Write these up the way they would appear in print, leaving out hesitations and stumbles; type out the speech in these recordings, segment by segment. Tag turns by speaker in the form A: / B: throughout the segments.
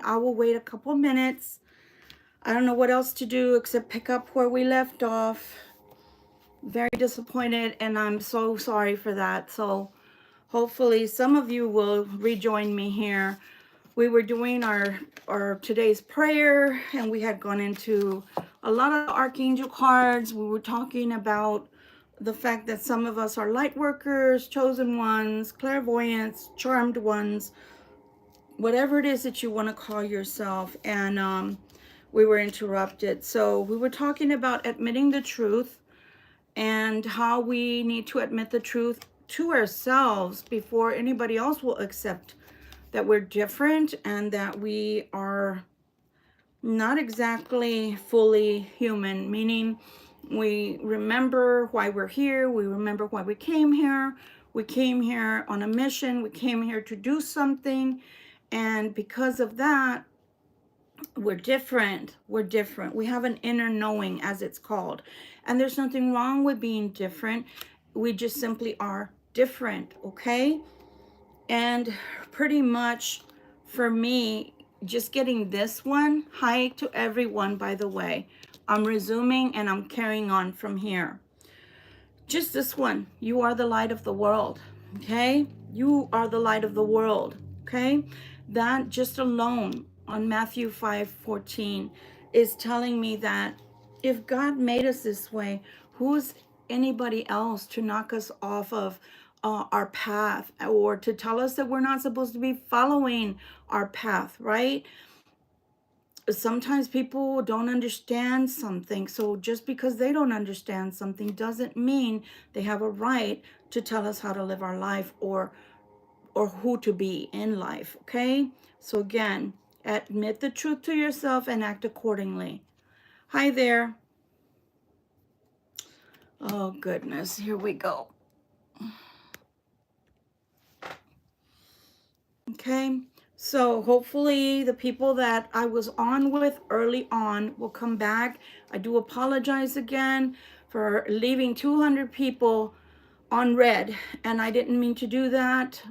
A: I will wait a couple minutes. I don't know what else to do except pick up where we left off. Very disappointed, and I'm so sorry for that. So hopefully some of you will rejoin me here. We were doing our today's prayer, and we had gone into a lot of archangel cards. We were talking about the fact that some of us are light workers, chosen ones, clairvoyants, charmed ones, whatever it is that you want to call yourself. And we were interrupted. So we were talking about admitting the truth and how we need to admit the truth to ourselves before anybody else will accept that we're different and that we are not exactly fully human, meaning we remember why we're here, we remember why we came here. We came here on a mission, we came here to do something, and because of that, we're different. We're different. We have an inner knowing, as it's called. And there's nothing wrong with being different. We just simply are different, okay? And pretty much for me, just getting this one, hi to everyone, by the way. I'm resuming and I'm carrying on from here. Just this one, you are the light of the world, okay? You are the light of the world, okay? That just alone on Matthew 5:14 is telling me that if God made us this way, who's anybody else to knock us off of our path, or to tell us that we're not supposed to be following our path, right? Sometimes people don't understand something. So just because they don't understand something doesn't mean they have a right to tell us how to live our life or who to be in life, okay? So again, admit the truth to yourself and act accordingly. Hi there. Oh goodness, here we go. Okay, so hopefully the people that I was on with early on will come back. I do apologize again for leaving 200 people on red, and I didn't mean to do that.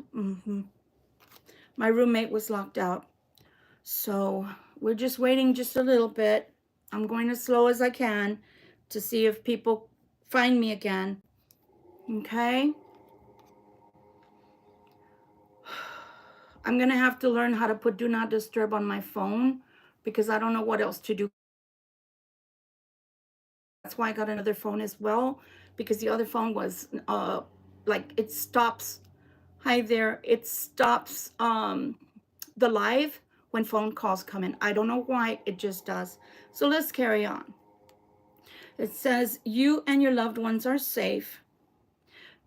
A: My roommate was locked out. So we're just waiting just a little bit. I'm going as slow as I can to see if people find me again. Okay? I'm going to have to learn how to put do not disturb on my phone because I don't know what else to do. That's why I got another phone as well, because the other phone was like it stops. Hi there. It stops the live when phone calls come in. I don't know why, it just does. So let's carry on. It says, you and your loved ones are safe.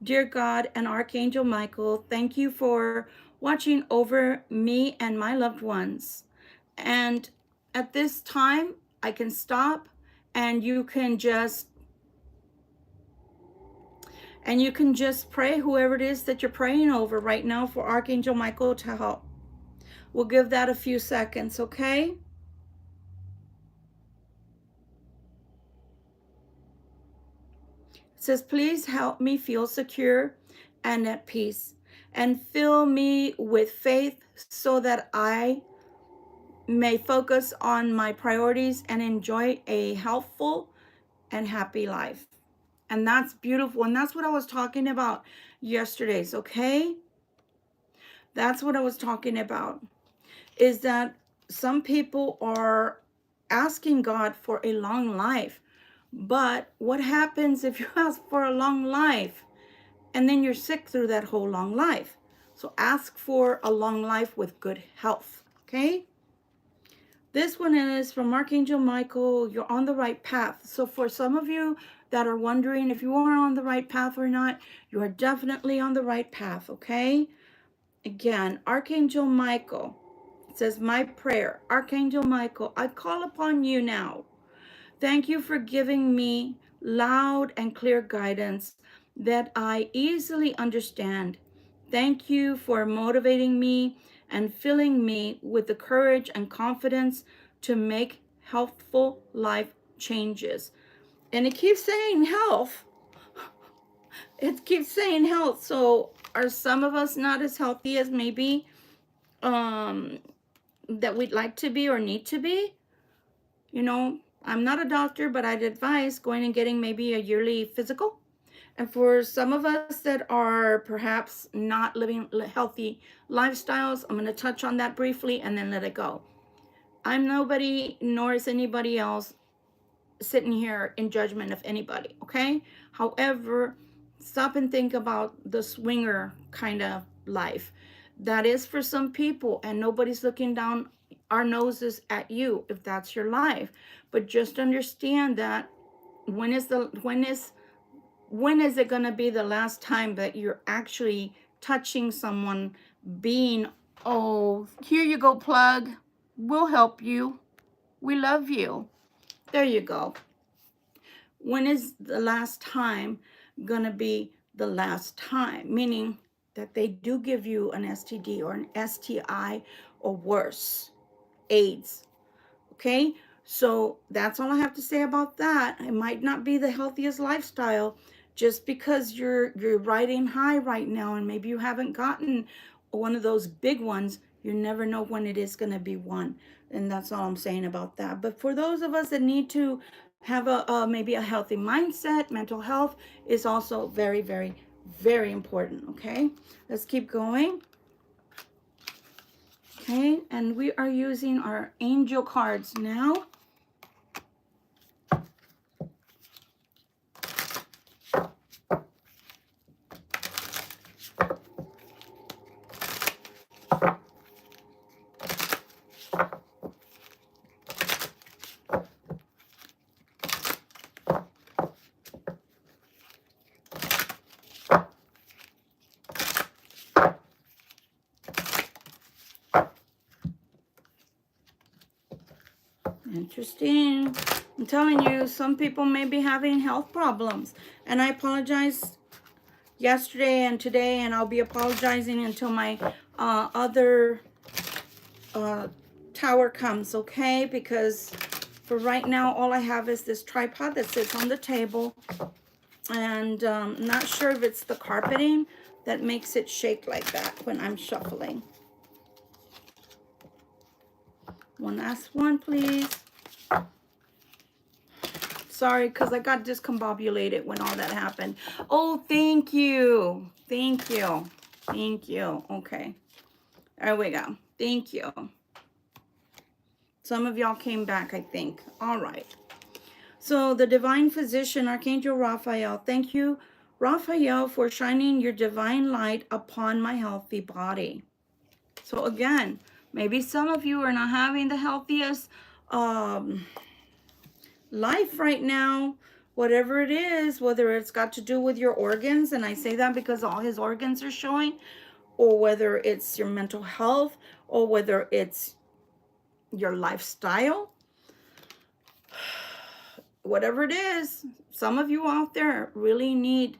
A: Dear God and Archangel Michael, thank you for watching over me and my loved ones. And at this time, I can stop and you can just pray whoever it is that you're praying over right now for Archangel Michael to help. We'll give that a few seconds, okay? It says, please help me feel secure and at peace, and fill me with faith so that I may focus on my priorities and enjoy a healthful and happy life. And that's beautiful. And that's what I was talking about yesterday's, okay? That's what I was talking about, is that some people are asking God for a long life. But what happens if you ask for a long life and then you're sick through that whole long life? So ask for a long life with good health, okay? This one is from Archangel Michael. You're on the right path. So for some of you that are wondering if you are on the right path or not, you are definitely on the right path, okay? Again, Archangel Michael, it says, my prayer. Archangel Michael, I call upon you now. Thank you for giving me loud and clear guidance that I easily understand. Thank you for motivating me and filling me with the courage and confidence to make healthful life changes. And it keeps saying health. It keeps saying health. So are some of us not as healthy as maybe that we'd like to be or need to be. You know, I'm not a doctor, but I'd advise going and getting maybe a yearly physical. And for some of us that are perhaps not living healthy lifestyles, I'm going to touch on that briefly and then let it go. I'm nobody, nor is anybody else sitting here in judgment of anybody, okay? However, stop and think about the swinger kind of life. That is for some people, and nobody's looking down our noses at you if that's your life. But just understand that when is it going to be the last time that you're actually touching someone, being, oh, here you go, plug, we'll help you, we love you, there you go. When is the last time going to be the last time? Meaning that they do give you an STD or an STI or worse, AIDS. Okay, so that's all I have to say about that. It might not be the healthiest lifestyle just because you're riding high right now, and maybe you haven't gotten one of those big ones. You never know when it is going to be one, and that's all I'm saying about that. But for those of us that need to have a maybe a healthy mindset, mental health is also very, very, very important. Okay, let's keep going. Okay, and we are using our angel cards now. Interesting. I'm telling you, some people may be having health problems. And I apologize yesterday and today, and I'll be apologizing until my other tower comes, okay? Because for right now, all I have is this tripod that sits on the table. And I'm not sure if it's the carpeting that makes it shake like that when I'm shuffling. One last one, please. Sorry, because I got discombobulated when all that happened. Oh, thank you. Thank you. Thank you. Okay. There we go. Thank you. Some of y'all came back, I think. All right. So the divine physician, Archangel Raphael, thank you, Raphael, for shining your divine light upon my healthy body. So again, maybe some of you are not having the healthiest life right now, whatever it is, whether it's got to do with your organs, and I say that because all his organs are showing, or whether it's your mental health, or whether it's your lifestyle, whatever it is, some of you out there really need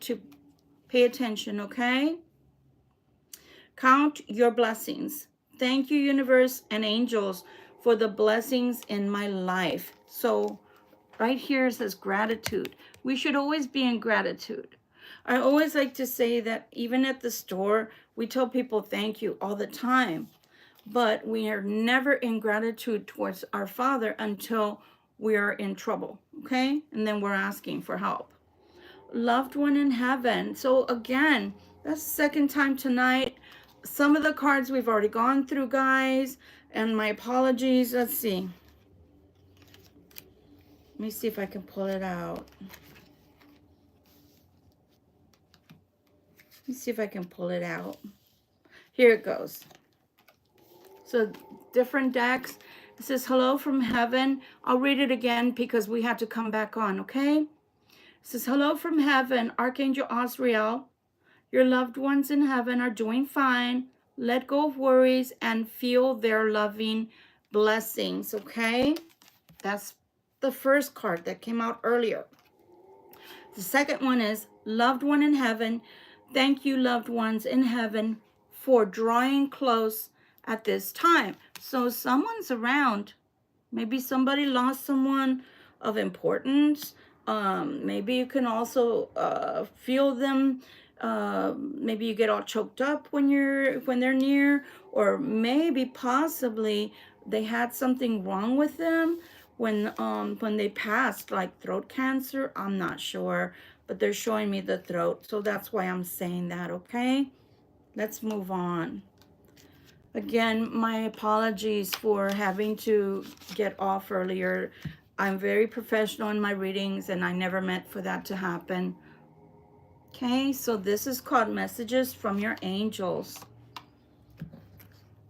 A: to pay attention, okay? Count your blessings. Thank you, universe and angels, for the blessings in my life. So right here it says gratitude. We should always be in gratitude. I always like to say that even at the store, we tell people thank you all the time, but we are never in gratitude towards our Father until we are in trouble, okay? And then we're asking for help. Loved one in heaven. So again, that's the second time tonight. Some of the cards we've already gone through, guys, and my apologies. Let's see. Let me see if I can pull it out. Let me see if I can pull it out. Here it goes. So different decks. It says, hello from heaven. I'll read it again because we had to come back on, okay? It says, hello from heaven, Archangel Azrael. Your loved ones in heaven are doing fine. Let go of worries and feel their loving blessings, okay? That's the first card that came out earlier. The second one is, loved one in heaven. Thank you, loved ones in heaven, for drawing close at this time. So someone's around. Maybe somebody lost someone of importance. Maybe you can also feel them Maybe you get all choked up when they're near, or maybe possibly they had something wrong with them when they passed, like throat cancer. I'm not sure, but they're showing me the throat, so that's why I'm saying that. Okay, let's move on. Again, my apologies for having to get off earlier. I'm very professional in my readings, and I never meant for that to happen. Okay, so this is called Messages from Your Angels.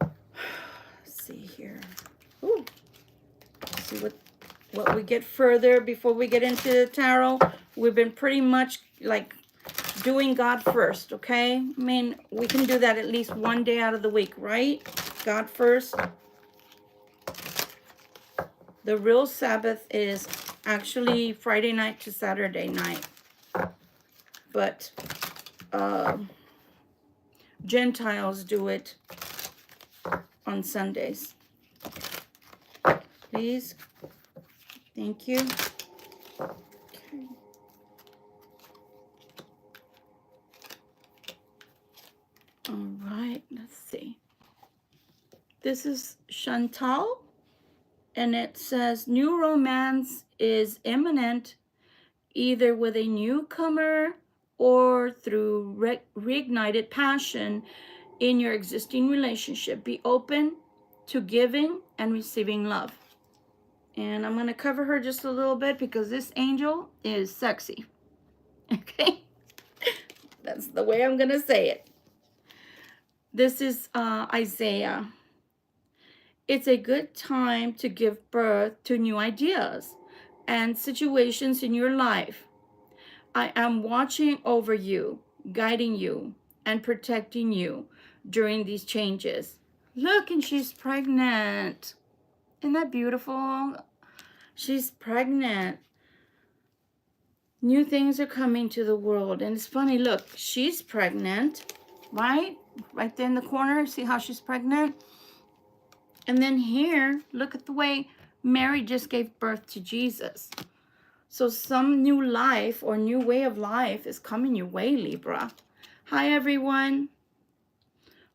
A: Let's see here. Ooh. Let's see what we get further before we get into the tarot. We've been pretty much like doing God first, okay? I mean, we can do that at least one day out of the week, right? God first. The real Sabbath is actually Friday night to Saturday night. But Gentiles do it on Sundays. Please. Thank you. Okay. All right, let's see. This is Chantal, and it says, new romance is imminent, either with a newcomer or through reignited passion in your existing relationship. Be open to giving and receiving love. And I'm going to cover her just a little bit because this angel is sexy. Okay? That's the way I'm going to say it. This is Isaiah. It's a good time to give birth to new ideas and situations in your life. I am watching over you, guiding you, and protecting you during these changes. Look, and she's pregnant. Isn't that beautiful? She's pregnant. New things are coming to the world. And it's funny, look, she's pregnant, right? Right there in the corner. See how she's pregnant? And then here, look at the way Mary just gave birth to Jesus. So some new life or new way of life is coming your way, Libra. Hi, everyone.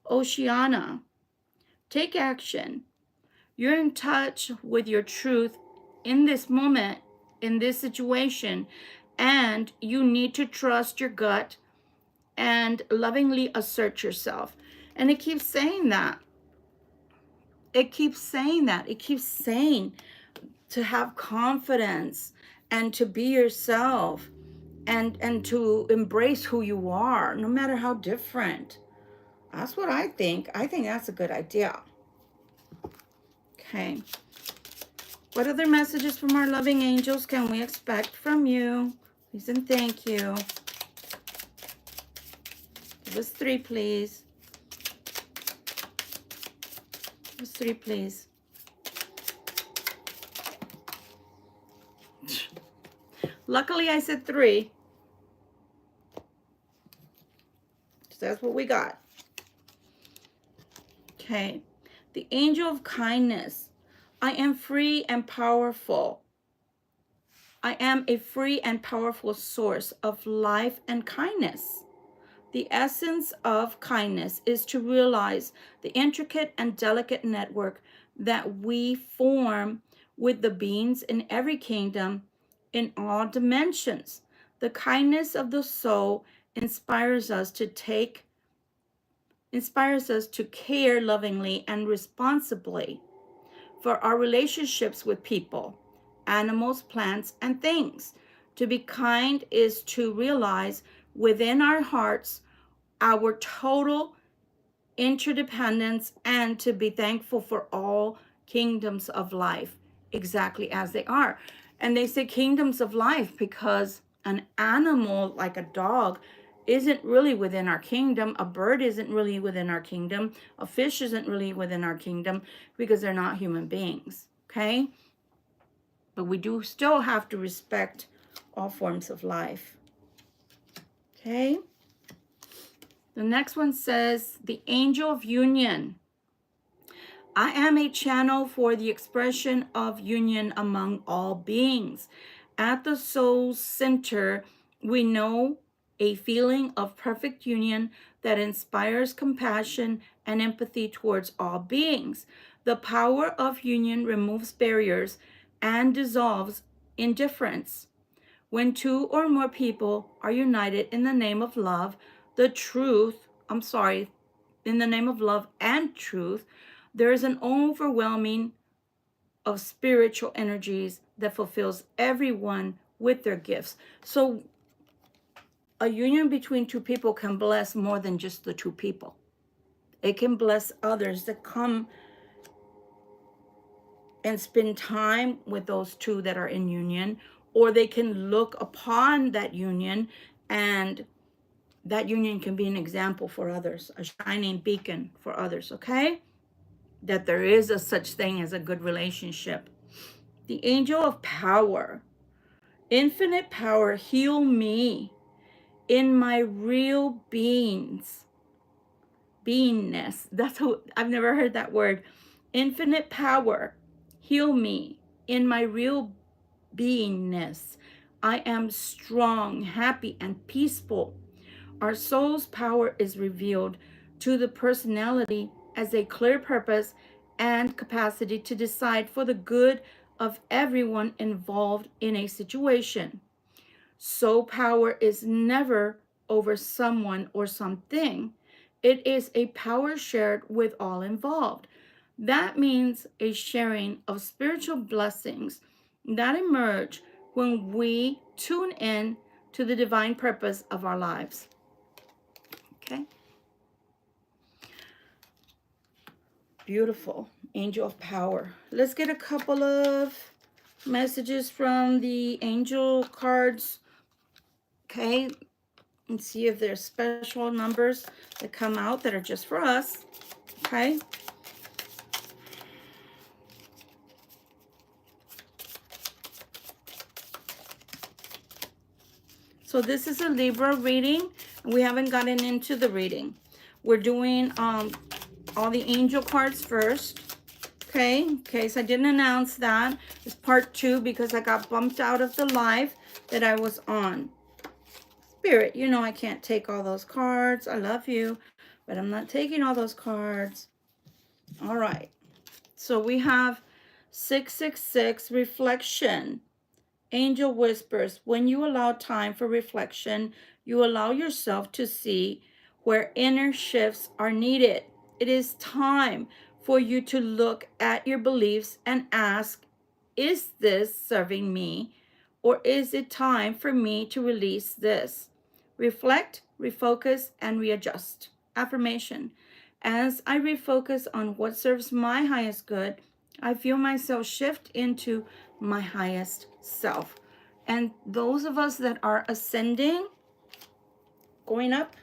A: Oceana, take action. You're in touch with your truth in this moment, in this situation, and you need to trust your gut and lovingly assert yourself. And it keeps saying that. It keeps saying that. It keeps saying to have confidence and to be yourself and to embrace who you are, no matter how different. That's what I think. I think that's a good idea. Okay. What other messages from our loving angels can we expect from you? Please and thank you. Give us 3, please. Give us 3, please. Luckily, I said 3. So that's what we got. Okay. The angel of kindness. I am free and powerful. I am a free and powerful source of life and kindness. The essence of kindness is to realize the intricate and delicate network that we form with the beings in every kingdom in all dimensions. The kindness of the soul inspires us to care lovingly and responsibly for our relationships with people, animals, plants, and things. To be kind is to realize within our hearts our total interdependence and to be thankful for all kingdoms of life exactly as they are. And they say kingdoms of life because an animal like a dog isn't really within our kingdom. A bird isn't really within our kingdom. A fish isn't really within our kingdom because they're not human beings, okay? But we do still have to respect all forms of life, okay? The next one says, the angel of union. I am a channel for the expression of union among all beings. At the soul's center, we know a feeling of perfect union that inspires compassion and empathy towards all beings. The power of union removes barriers and dissolves indifference. When two or more people are united in the name of love, in the name of love and truth, there is an overwhelming of spiritual energies that fulfills everyone with their gifts. So a union between two people can bless more than just the two people. It can bless others that come and spend time with those two that are in union, or they can look upon that union, and that union can be an example for others, a shining beacon for others, okay? That there is a such thing as a good relationship. The angel of power, infinite power, heal me in my real beingness. That's what I've never heard that word. Infinite power, heal me in my real beingness. I am strong, happy, and peaceful. Our soul's power is revealed to the personality as a clear purpose and capacity to decide for the good of everyone involved in a situation. Soul power is never over someone or something. It is a power shared with all involved. That means a sharing of spiritual blessings that emerge when we tune in to the divine purpose of our lives. Okay? Beautiful. Angel of power. Let's get a couple of messages from the angel cards. Okay? And see if there's special numbers that come out that are just for us. Okay? So this is a Libra reading. We haven't gotten into the reading. We're doing all the angel cards first. Okay, in case I didn't announce that. It's part 2 because I got bumped out of the live that I was on. Spirit, you know I can't take all those cards. I love you, but I'm not taking all those cards. All right. So we have 666 reflection. Angel whispers, when you allow time for reflection, you allow yourself to see where inner shifts are needed. It is time for you to look at your beliefs and ask, is this serving me? Or is it time for me to release this? Reflect, refocus, and readjust. Affirmation. As I refocus on what serves my highest good, I feel myself shift into my highest self. And those of us that are ascending, going up,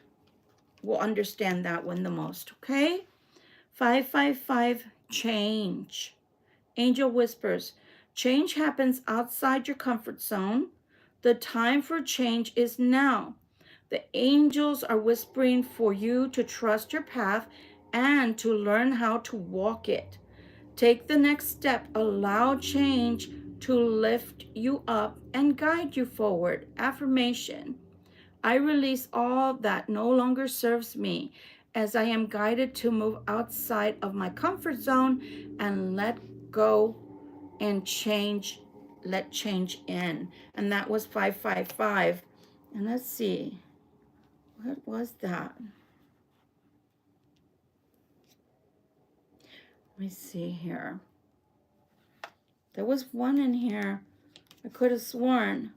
A: will understand that one the most, okay? 555, change. Angel whispers, change happens outside your comfort zone. The time for change is now. The angels are whispering for you to trust your path and to learn how to walk it. Take the next step. Allow change to lift you up and guide you forward. Affirmation. I release all that no longer serves me as I am guided to move outside of my comfort zone and let go and change. Let change in. And that was 555. And let's see. What was that? Let me see here. There was one in here I could have sworn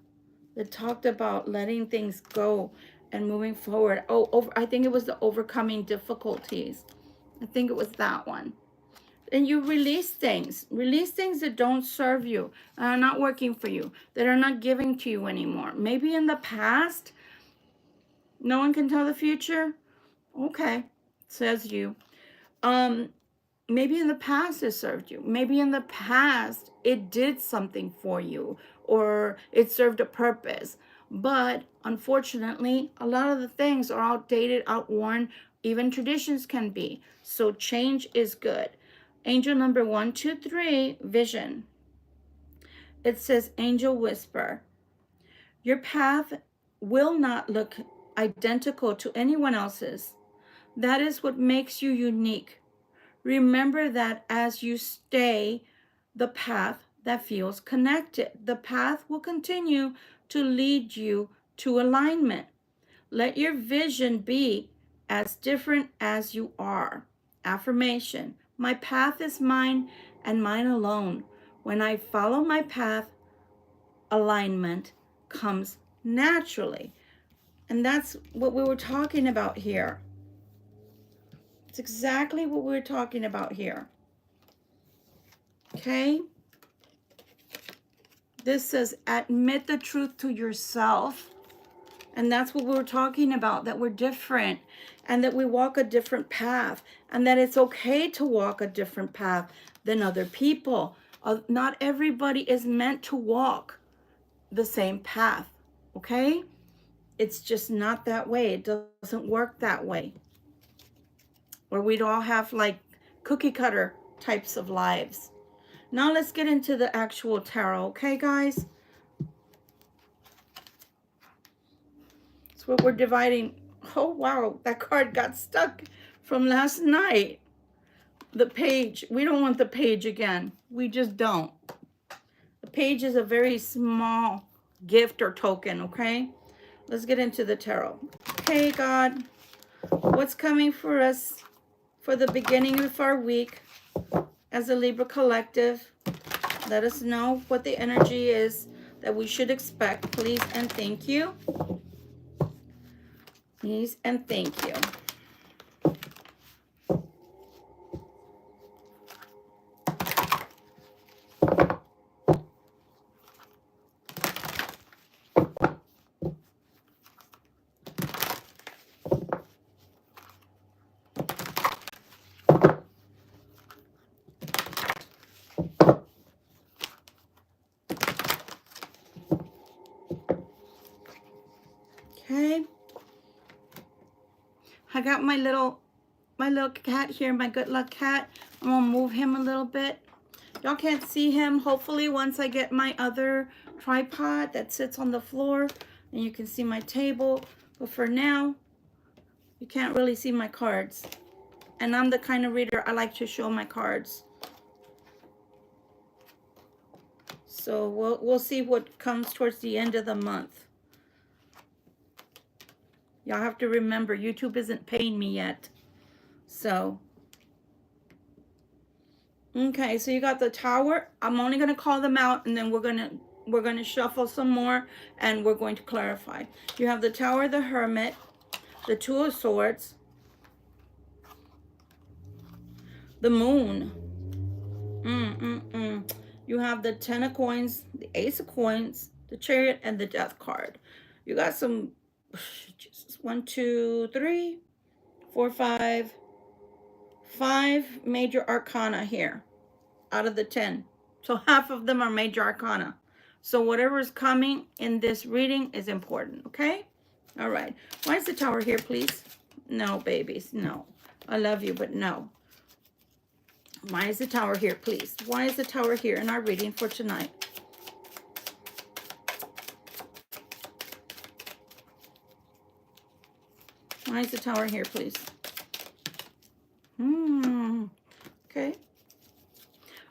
A: that talked about letting things go and moving forward. I think it was the overcoming difficulties. I think it was that one. And you release things that don't serve you, that are not working for you, that are not giving to you anymore. Maybe in the past, no one can tell the future. Okay, says you. Maybe in the past it served you. Maybe in the past it did something for you, or it served a purpose. But unfortunately, a lot of the things are outdated, outworn. Even traditions can be. So change is good. Angel number 123, vision. It says, angel whisper. Your path will not look identical to anyone else's. That is what makes you unique. Remember that as you stay the path that feels connected, the path will continue to lead you to alignment. Let your vision be as different as you are. Affirmation: my path is mine and mine alone. When I follow my path, alignment comes naturally. And that's what we were talking about here. It's exactly what we're talking about here. Okay? This says admit the truth to yourself. And that's what we were talking about, that we're different and that we walk a different path and that it's okay to walk a different path than other people. Not everybody is meant to walk the same path, okay? It's just not that way. It doesn't work that way. Or we'd all have like cookie cutter types of lives. Now let's get into the actual tarot, okay, guys? That's what we're dividing. Oh, wow, that card got stuck from last night. The page, we don't want the page again. We just don't. The page is a very small gift or token, okay? Let's get into the tarot. Okay, God, what's coming for us for the beginning of our week as a Libra collective? Let us know what the energy is that we should expect, please and thank you. Please and thank you. Okay. I got my little cat here, my good luck cat. I'm gonna move him a little bit. Y'all can't see him. Hopefully once I get my other tripod that sits on the floor, and you can see my table. But for now, you can't really see my cards. And I'm the kind of reader, I like to show my cards. So we'll see what comes towards the end of the month. Y'all have to remember, YouTube isn't paying me yet. So, okay, so you got the Tower. I'm only going to call them out, and then we're going to shuffle some more, and we're going to clarify. You have the Tower, the Hermit, the Two of Swords, the Moon. You have the Ten of Coins, the Ace of Coins, the Chariot, and the Death card. You got some, Jesus, 1, 2, 3, 4, 5 major arcana here out of the 10. So half of them are major arcana. So whatever is coming in this reading is important, okay? All right. Why is the Tower here, please? No, babies, no. I love you, but no. Why is the Tower here, please? Why is the Tower here in our reading for tonight? Why is the Tower here, please? Okay.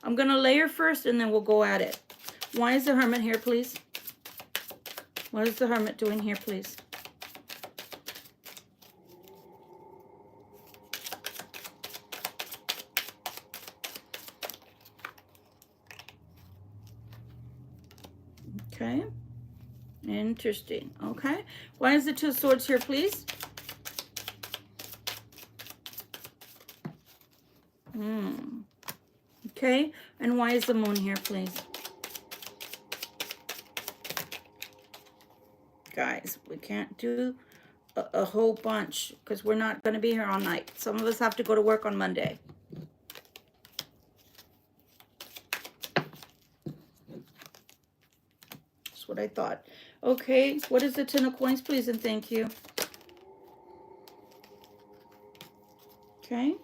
A: I'm going to layer first, and then we'll go at it. Why is the Hermit here, please? What is the Hermit doing here, please? Okay. Interesting. Okay. Why is the Two of Swords here, please? Okay. And why is the Moon here, please? Guys, we can't do a whole bunch because we're not going to be here all night. Some of us have to go to work on Monday. That's what I thought. Okay, what is the Ten of Coins, please, and thank you. Okay.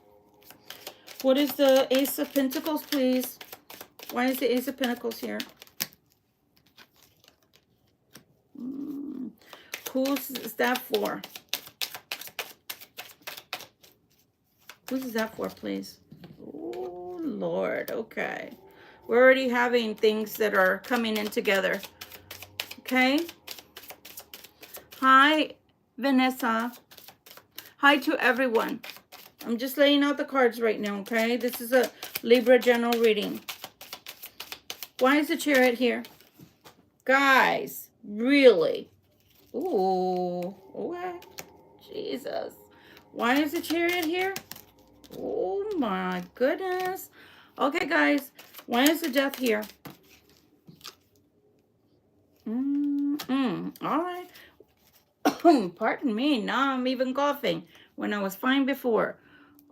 A: What is the Ace of Pentacles, please? Why is the Ace of Pentacles here? Who's that for? Who's that for, please? Oh, Lord. Okay. We're already having things that are coming in together. Okay. Hi, Vanessa. Hi to everyone. I'm just laying out the cards right now, okay? This is a Libra general reading. Why is the Chariot here? Guys, really? Ooh, okay. Jesus. Why is the Chariot here? Oh my goodness. Okay, guys. Why is the Death here? All right. Pardon me. Now I'm even coughing when I was fine before.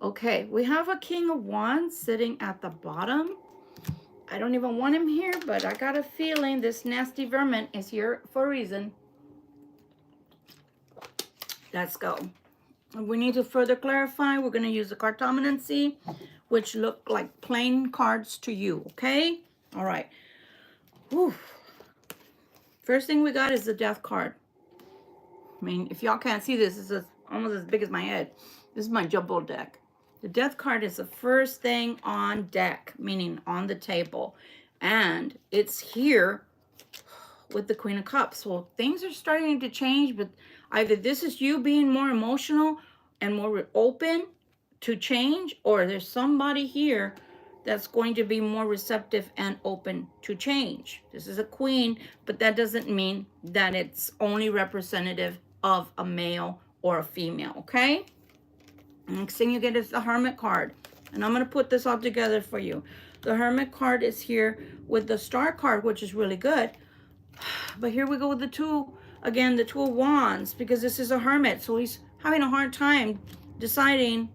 A: Okay, we have a King of Wands sitting at the bottom. I don't even want him here, but I got a feeling this nasty vermin is here for a reason. Let's go. We need to further clarify. We're going to use the cartomancy, which look like plain cards to you, okay? All right. Whew. First thing we got is the Death card. I mean, if y'all can't see this, it's almost as big as my head. This is my jumbo deck. The Death card is the first thing on deck, meaning on the table. And it's here with the Queen of Cups. So things are starting to change, but either this is you being more emotional and more open to change, or there's somebody here that's going to be more receptive and open to change. This is a queen, but that doesn't mean that it's only representative of a male or a female, okay? Next thing you get is the Hermit card. And I'm going to put this all together for you. The Hermit card is here with the Star card, which is really good. But here we go with the Two of Wands, because this is a Hermit. So he's having a hard time deciding,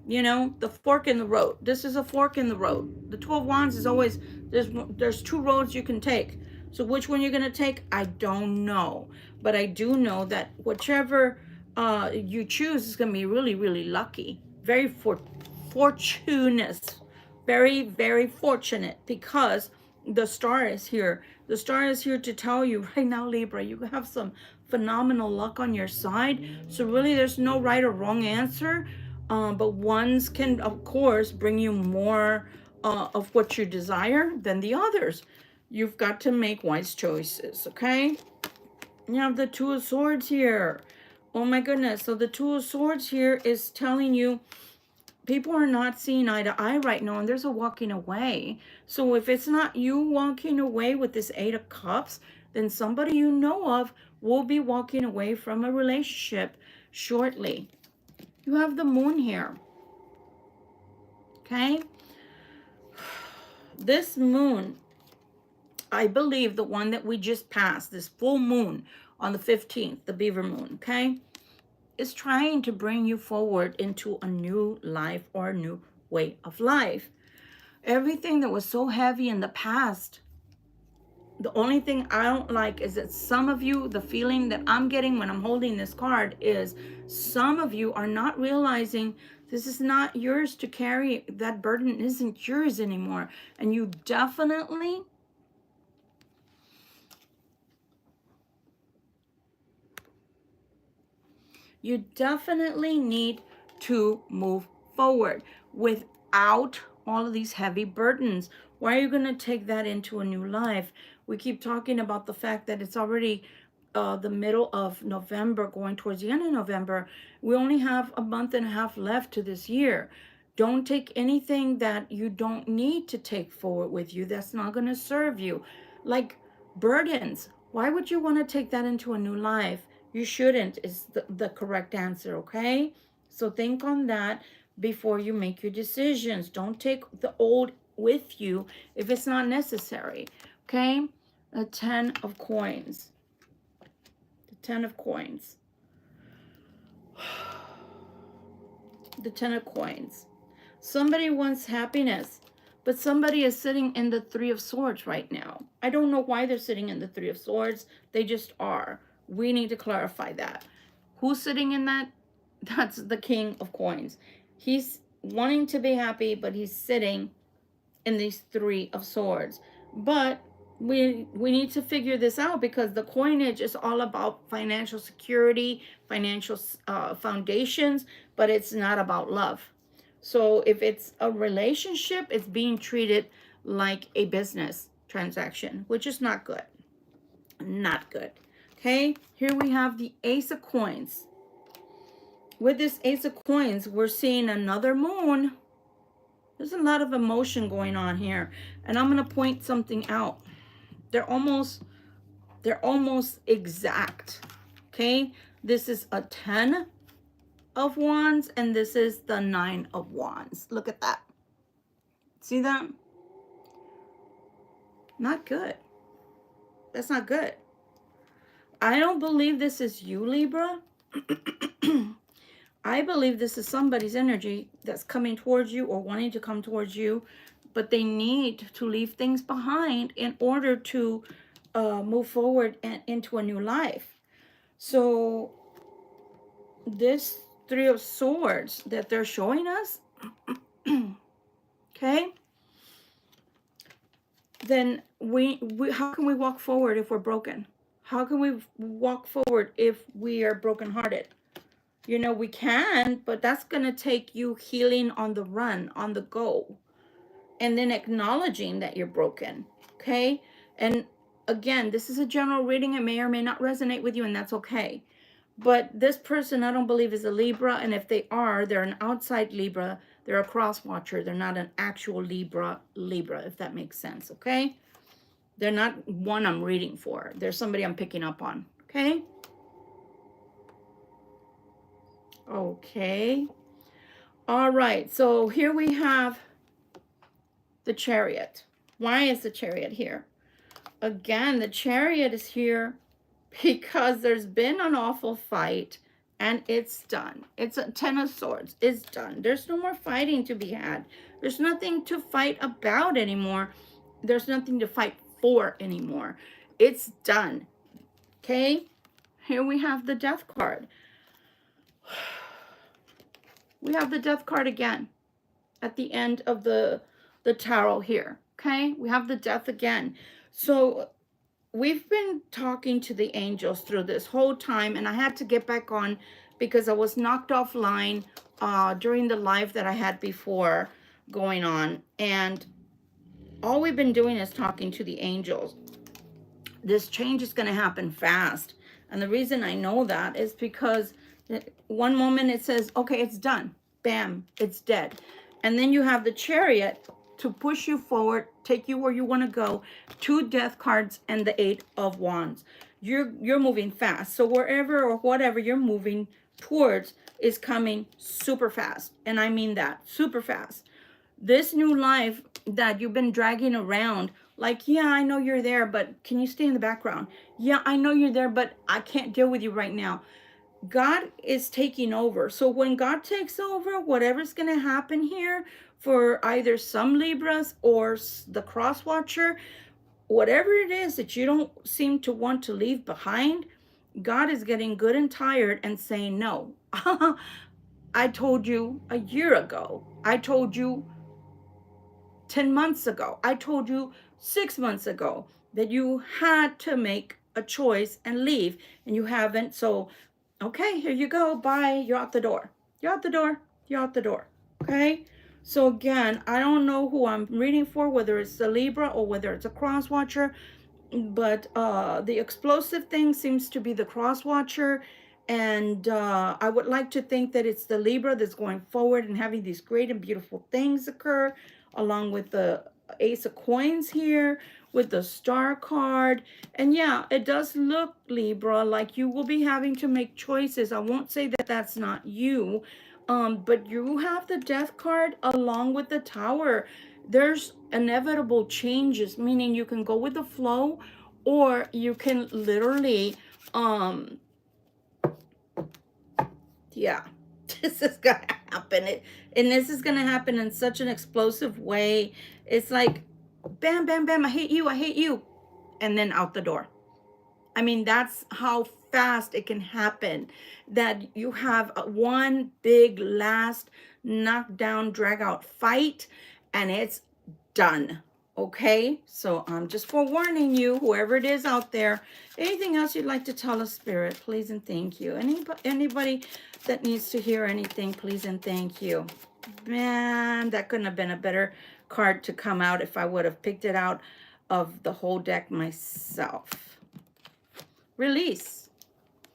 A: you know, the fork in the road. This is a fork in the road. The Two of Wands is always, there's two roads you can take. So which one you're going to take, I don't know. But I do know that whichever you choose is going to be really, really lucky. Very fortunate. Very, very fortunate, because the Star is here. The Star is here to tell you right now, Libra, you have some phenomenal luck on your side. So really there's no right or wrong answer. But ones can, of course, bring you more of what you desire than the others. You've got to make wise choices, okay? You have the Two of Swords here. Oh my goodness. So the Two of Swords here is telling you people are not seeing eye to eye right now, and there's a walking away. So if it's not you walking away with this Eight of Cups, then somebody you know of will be walking away from a relationship shortly. You have the Moon here. Okay? This moon, I believe the one that we just passed, this full moon on the 15th, the Beaver moon, okay, is trying to bring you forward into a new life or a new way of life. Everything that was so heavy in the past, the only thing I don't like is that some of you, the feeling that I'm getting when I'm holding this card is some of you are not realizing this is not yours to carry. That burden isn't yours anymore. And you definitely need to move forward without all of these heavy burdens. Why are you going to take that into a new life? We keep talking about the fact that it's already the middle of November, going towards the end of November. We only have a month and a half left to this year. Don't take anything that you don't need to take forward with you. That's not going to serve you. Like burdens. Why would you want to take that into a new life? You shouldn't is the correct answer, okay? So think on that before you make your decisions. Don't take the old with you if it's not necessary, okay? The 10 of coins. The 10 of coins. The 10 of coins. Somebody wants happiness, but somebody is sitting in the 3 of Swords right now. I don't know why they're sitting in the 3 of Swords. They just are. We need to clarify that. Who's sitting in that? That's the King of Coins. He's wanting to be happy, but he's sitting in these 3 of Swords. But we need to figure this out, because the coinage is all about financial security, financial foundations, but it's not about love. So if it's a relationship, it's being treated like a business transaction, which is not good. Not good. Okay, here we have the Ace of Coins. With this Ace of Coins, we're seeing another moon. There's a lot of emotion going on here, and I'm going to point something out. They're almost exact. Okay, this is a 10 of Wands, and this is the 9 of Wands. Look at that. See that? Not good. That's not good. I don't believe this is you, Libra. I believe this is somebody's energy that's coming towards you or wanting to come towards you, but they need to leave things behind in order to move forward and into a new life. So this Three of Swords that they're showing us, okay, then we how can we walk forward if we're broken? How can we walk forward if we are brokenhearted? You know, we can, but that's going to take you healing on the run, on the go, and then acknowledging that you're broken, okay? And again, this is a general reading. It may or may not resonate with you, and that's okay. But this person, I don't believe, is a Libra, and if they are, they're an outside Libra. They're a cross watcher. They're not an actual Libra, if that makes sense, okay? They're not one I'm reading for. They're somebody I'm picking up on, okay? Okay. All right, so here we have the Chariot. Why is the Chariot here? Again, the Chariot is here because there's been an awful fight and it's done. It's a 10 of Swords. It's done. There's no more fighting to be had. There's nothing to fight about anymore. There's nothing to fight for anymore. It's done. Okay? Here we have the Death card. We have the Death card again at the end of the tarot here. Okay? We have the Death again. So we've been talking to the angels through this whole time, and I had to get back on because I was knocked offline during the live that I had before going on, and all we've been doing is talking to the angels. This change is going to happen fast, and the reason I know that is because one moment it says, okay, it's done, bam, it's dead, and then you have the Chariot to push you forward, take you where you want to go. 2 Death cards and the 8 of Wands. You're moving fast. So wherever or whatever you're moving towards is coming super fast. And I mean that, super fast. This new life that you've been dragging around, like, yeah, I know you're there, but can you stay in the background? Yeah, I know you're there, but I can't deal with you right now. God is taking over. So when God takes over, whatever's going to happen here for either some Libras or the cross watcher, whatever it is that you don't seem to want to leave behind, God is getting good and tired and saying, no, I told you a year ago. I told you 10 months ago. I told you 6 months ago that you had to make a choice and leave, and you haven't. So okay, here you go. Bye. You're out the door. You're out the door. You're out the door. Okay? So again, I don't know who I'm reading for, whether it's a Libra or whether it's a cross watcher, but the explosive thing seems to be the cross watcher. And I would like to think that it's the Libra that's going forward and having these great and beautiful things occur, along with the Ace of Coins here, with the Star card. And yeah, it does look, Libra, like you will be having to make choices. I won't say that that's not you, but you have the Death card along with the Tower. There's inevitable changes, meaning you can go with the flow, or you can literally, yeah, this is gonna happen. And this is gonna happen in such an explosive way. It's like, bam, bam, bam, I hate you, I hate you, and then out the door. I mean, that's how fast it can happen, that you have one big last knockdown, drag out fight, and it's done. Okay, so I'm just forewarning you, whoever it is out there. Anything else you'd like to tell us, Spirit, please and thank you. Anybody that needs to hear anything, please and thank you. Man, that couldn't have been a better card to come out if I would have picked it out of the whole deck myself. Release.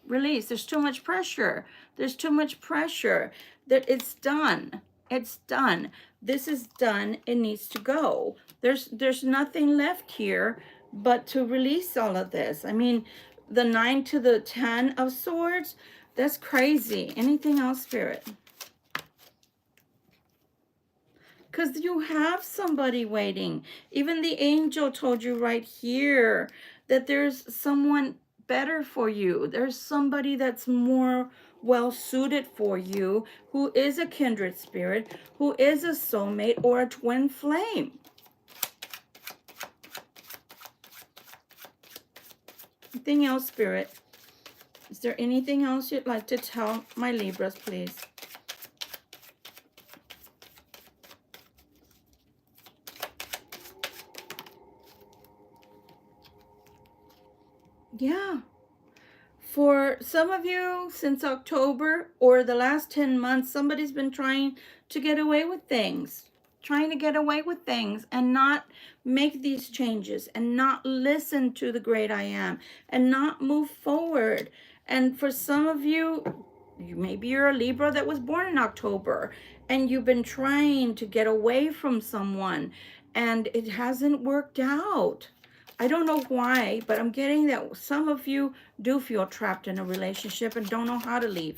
A: Release. There's too much pressure. There's too much pressure. That it's done. It's done. This is done. It needs to go. There's nothing left here but to release all of this. I mean, the 9 to the 10 of swords, that's crazy. Anything else, Spirit? Because you have somebody waiting. Even the angel told you right here that there's someone better for you. There's somebody that's more well-suited for you, who is a kindred spirit, who is a soulmate or a twin flame. Anything else, Spirit? Is there anything else you'd like to tell my Libras, please? Yeah. For some of you, since October or the last 10 months, somebody's been trying to get away with things. Trying to get away with things and not make these changes and not listen to the great I am and not move forward. And for some of you, maybe you're a Libra that was born in October and you've been trying to get away from someone and it hasn't worked out. I don't know why, but I'm getting that some of you do feel trapped in a relationship and don't know how to leave.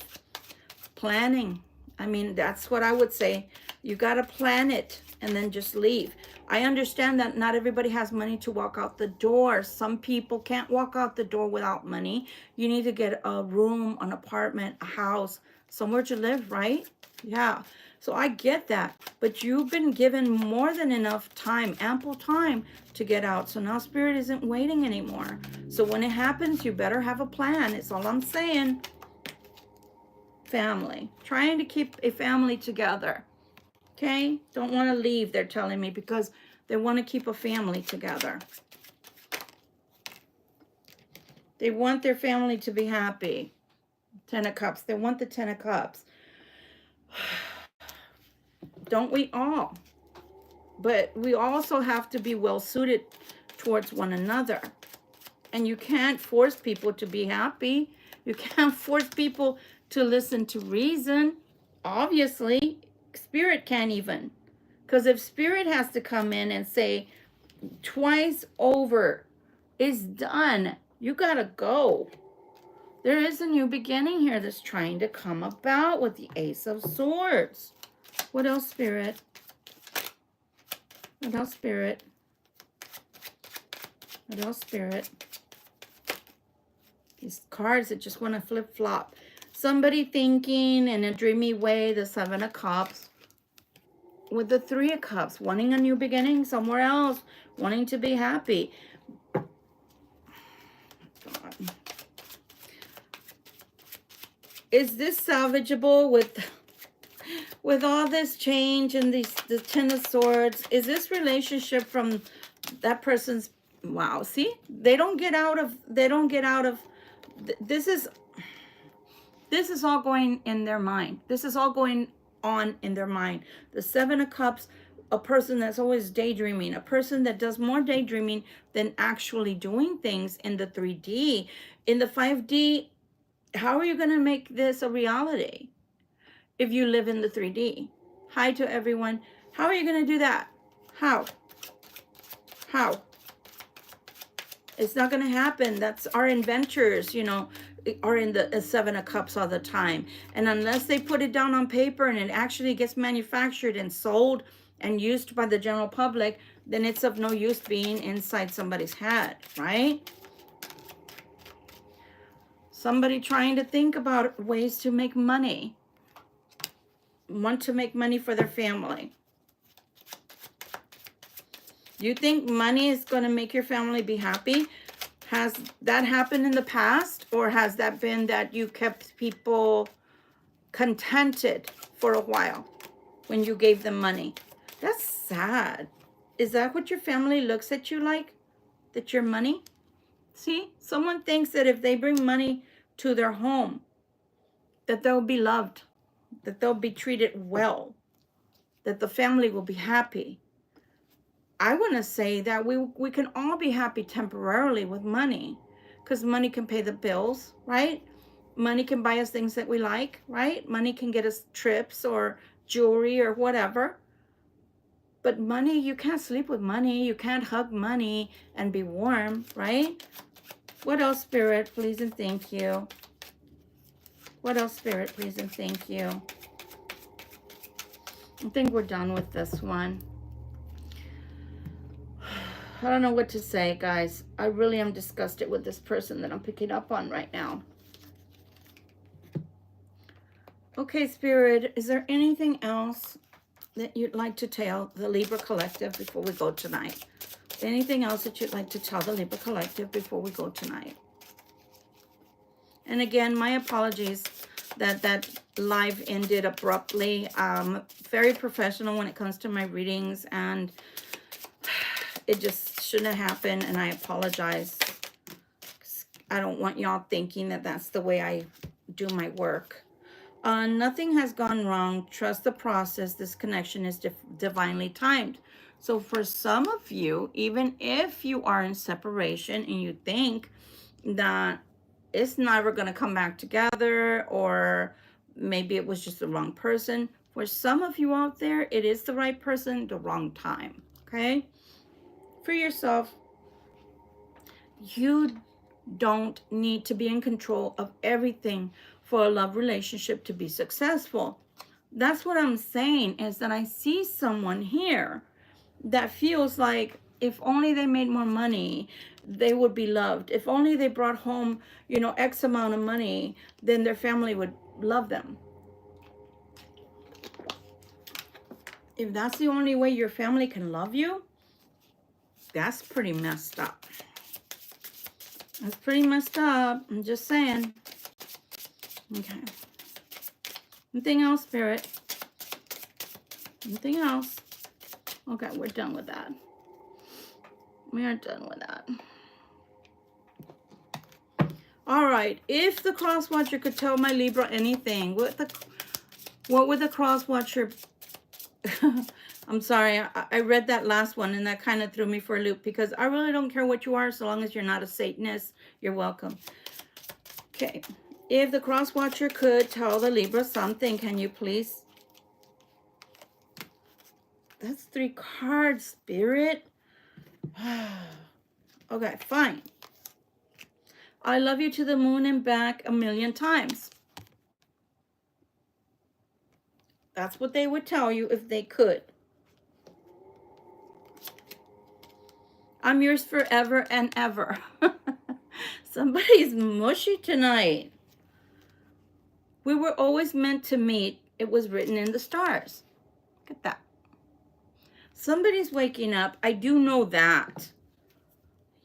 A: Planning. I mean, that's what I would say. You got to plan it and then just leave. I understand that not everybody has money to walk out the door. Some people can't walk out the door without money. You need to get a room, an apartment, a house, somewhere to live, right? Yeah. So I get that. But you've been given more than enough time, ample time to get out. So now Spirit isn't waiting anymore. So when it happens, you better have a plan. It's all I'm saying. Family. Trying to keep a family together. Okay? Don't want to leave, they're telling me, because they want to keep a family together. They want their family to be happy. 10 of Cups. They want the 10 of Cups. Don't we all? But we also have to be well suited towards one another. And you can't force people to be happy. You can't force people to listen to reason. Obviously, Spirit can't even. Because if Spirit has to come in and say, twice over, it's done, you gotta go. There is a new beginning here that's trying to come about with the Ace of Swords. What else, Spirit? What else, Spirit? What else, Spirit? These cards that just want to flip-flop. Somebody thinking in a dreamy way, the 7 of Cups. With the 3 of Cups, wanting a new beginning somewhere else. Wanting to be happy. God. Is this salvageable with all this change and the 10 of Swords? Is this relationship from that person's, wow, see, they don't get out of this is all going in their mind. This is all going on in their mind. The 7 of Cups, a person that's always daydreaming, a person that does more daydreaming than actually doing things in the 3D. In the 5D, how are you going to make this a reality if you live in the 3D? Hi to everyone. How are you going to do that? How? How? It's not going to happen. That's our inventors, you know, are in the 7 of Cups all the time. And unless they put it down on paper and it actually gets manufactured and sold and used by the general public, then it's of no use being inside somebody's head, right? Somebody trying to think about ways to make money. Want to make money for their family. You think money is going to make your family be happy? Has that happened in the past? Or has that been that you kept people contented for a while when you gave them money? That's sad. Is that what your family looks at you like? That you're money? See, someone thinks that if they bring money to their home, that they'll be loved, that they'll be treated well, that the family will be happy. I want to say that we can all be happy temporarily with money, because money can pay the bills, right? Money can buy us things that we like, right? Money can get us trips or jewelry or whatever. But money, you can't sleep with money. You can't hug money and be warm, right? What else, Spirit, please and thank you? What else, Spirit, please and thank you? I think we're done with this one. I don't know what to say, guys. I really am disgusted with this person that I'm picking up on right now. Okay, Spirit, is there anything else that you'd like to tell the Libra Collective before we go tonight? Anything else that you'd like to tell the Libra Collective before we go tonight? And again, my apologies that live ended abruptly. Very professional when it comes to my readings, and it just shouldn't have happened, and I apologize. I don't want y'all thinking that that's the way I do my work. Nothing has gone wrong. Trust the process. This connection is divinely timed. So for some of you, even if you are in separation and you think that it's never going to come back together, or maybe it was just the wrong person, for some of you out there, it is the right person, the wrong time. Okay? For yourself, you don't need to be in control of everything for a love relationship to be successful. That's what I'm saying, is that I see someone here that feels like if only they made more money, they would be loved. If only they brought home, you know, X amount of money, then their family would love them. If that's the only way your family can love you, that's pretty messed up. That's pretty messed up. I'm just saying. Okay. Anything else, Spirit? Anything else? Okay, we're done with that. We are done with that. All right. If the cross watcher could tell my Libra anything, what would the cross watcher... I'm sorry, I read that last one and that kind of threw me for a loop, because I really don't care what you are, so long as you're not a Satanist, you're welcome. Okay. If the cross watcher could tell the Libra something, can you please? That's 3 cards, Spirit. Okay, fine. I love you to the moon and back 1,000,000 times. That's what they would tell you if they could. I'm yours forever and ever. Somebody's mushy tonight. We were always meant to meet. It was written in the stars. Look at that. Somebody's waking up. I do know that.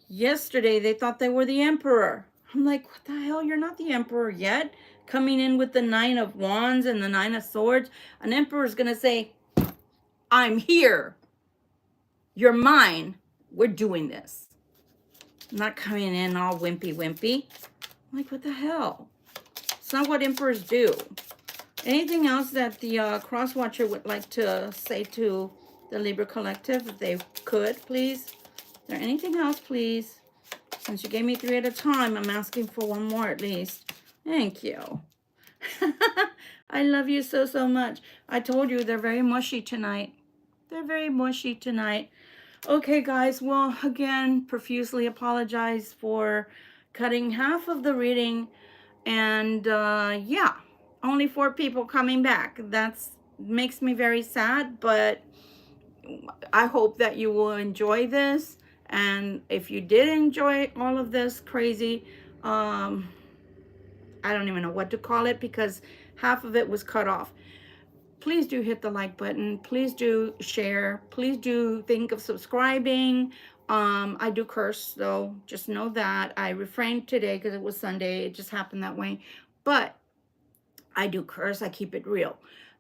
A: Yesterday, they thought they were the emperor. I'm like, what the hell? You're not the emperor yet. Coming in with the 9 of Wands and the 9 of Swords. An emperor is going to say, I'm here. You're mine. We're doing this. I'm not coming in all wimpy. I'm like, what the hell? It's not what emperors do. Anything else that the cross watcher would like to say to the Libra Collective, if they could, please? Is there anything else, please? Since you gave me 3 at a time, I'm asking for 1 more at least. Thank you. I love you so, so much. I told you they're very mushy tonight. They're very mushy tonight. Okay, guys. Well, again, profusely apologize for cutting half of the reading. And yeah, only 4 people coming back. That's makes me very sad, but I hope that you will enjoy this. And if you did enjoy all of this crazy, I don't even know what to call it, because half of it was cut off. Please do hit the like button. Please do share. Please do think of subscribing. I do curse, though. Just know that. I refrained today because it was Sunday. It just happened that way. But I do curse. I keep it real.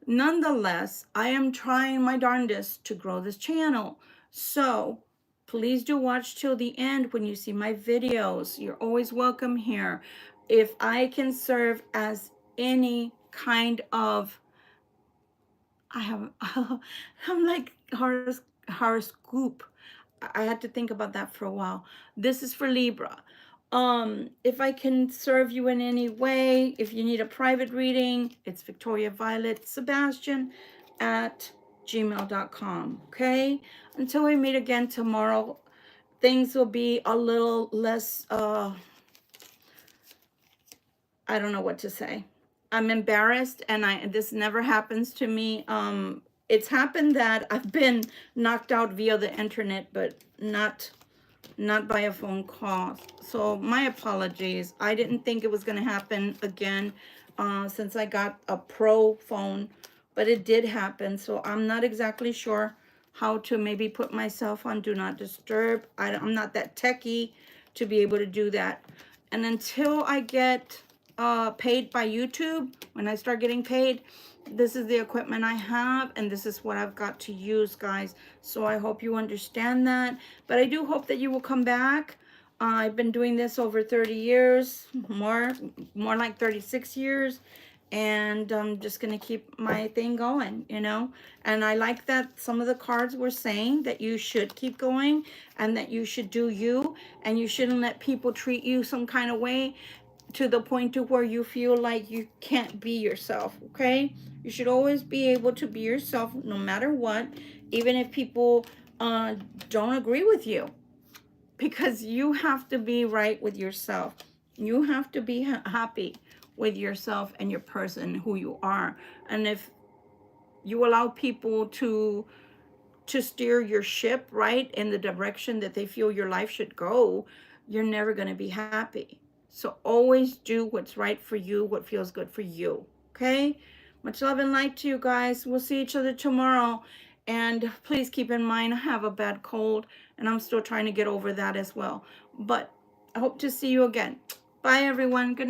A: Nonetheless, I am trying my darndest to grow this channel. So please do watch till the end when you see my videos. You're always welcome here. If I can serve as any kind of, I have, I'm like horoscope. I had to think about that for a while. This is for Libra. If I can serve you in any way, if you need a private reading, it's VictoriaViolet Sebastian at gmail.com. Okay? Until we meet again tomorrow, things will be a little less, I don't know what to say. I'm embarrassed, and this never happens to me. It's happened that I've been knocked out via the internet, but not by a phone call. So my apologies. I didn't think it was going to happen again since I got a pro phone, but it did happen. So I'm not exactly sure how to maybe put myself on do not disturb. I'm not that techie to be able to do that. And until I get paid by YouTube, when I start getting paid, this is the equipment I have, and this is what I've got to use, guys. So I hope you understand that. But I do hope that you will come back. I've been doing this over 30 years, more like 36 years. And I'm just going to keep my thing going, you know. And I like that some of the cards were saying that you should keep going and that you should do you, and you shouldn't let people treat you some kind of way to the point to where you feel like you can't be yourself. Okay, you should always be able to be yourself no matter what, even if people don't agree with you, because you have to be right with yourself. You have to be happy with yourself and your person, who you are. And if you allow people to steer your ship right in the direction that they feel your life should go, you're never going to be happy. So always do what's right for you, what feels good for you. Okay? Much love and light to you guys. We'll see each other tomorrow. And please keep in mind, I have a bad cold, and I'm still trying to get over that as well. But I hope to see you again. Bye, everyone. Good night.